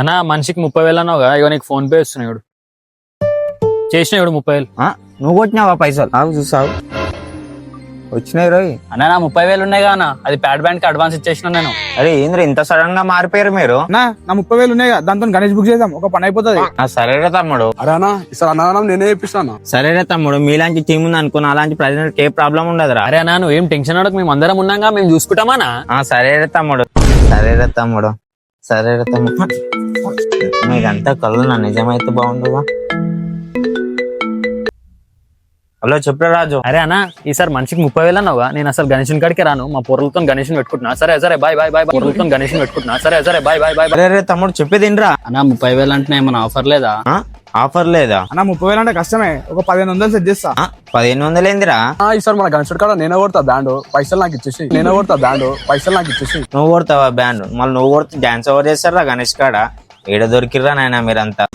అన్నా మనిషికి 30,000 అన్నావుగా, ఇగో నీకు ఫోన్ పే ఇస్తున్నాడు. చేసిన 30,000. నువ్వు కొట్టినావా పైసలు? నాకు చూసావు వచ్చినాయి రోయ్. అన్నా నా 30,000 ఉన్నాయిగా అన్న, అది ప్యాడ్ బ్యాండ్ కి అడ్వాన్స్ ఇచ్చేసిన నేను. అరే ఏంద్ర ఇంత సడన్ గా మారిపోయారు మీరు? నా 30,000 ఉన్నాయి కదా, దాంతో గణేష్ బుక్ చేద్దాం, ఒక పని అయిపోతుంది. సరేరా తమ్ముడు. అరే అన్న ఈసారి అన్నదానం నేనే ఇప్పిస్తాను. సరేరా తమ్ముడు, మీలాంటి టీం ఉంది అనుకున్నా, అలాంటి ప్రజెంట్ ఏ ప్రాబ్లం ఉండదురా. అరే అన్నా నువ్వు ఏం టెన్షన్ అడగ, మేము అందరం ఉన్నాగా, మేము చూసుకుంటామా. సరేరా తమ్ముడు. సరేరా తమ్ముడు. సరేరా తమ్ముడు. మీకంతా కళ్ళు నా నిజమైతే బాగుండుగా. హలో చెప్పురా రాజు. అరే అన్న ఈసారి మనిషికి 30,000 అన్నావుగా, నేను అసలు గణేష్ కాడికి రాను, మా పొరలతో గణేష్ పెట్టుకుంటున్నా. సరే సరే బాయ్ బాయ్ బాయ్. పొరలతో గణేష్ పెట్టుకుంటున్నా. సరే సరే బాయ్ బాయ్ బాయ్. అరే తమ్ముడు చెప్పేదినరా. అన్న 30,000 అంటే ఏమన్నా ఆఫర్ లేదా? ఆఫర్ లేదా అన్న 30,000 అంటే కష్టమే, ఒక 1500 సెట్ చేస్తా. 1500 ఏందిరా? ఈసారి మన గణేశుడి కాడ నేనే కొడతా బ్యాండ్, పైసలు నాకు ఇచ్చేసి. నువ్వు కొడతావా బ్యాండ్? మళ్ళీ నువ్వు కొడితే డాన్స్ ఓవర్ చేస్తారా గణేష్ కాడ? ఏడ దొరికిర్రా నాయన మీరంతా.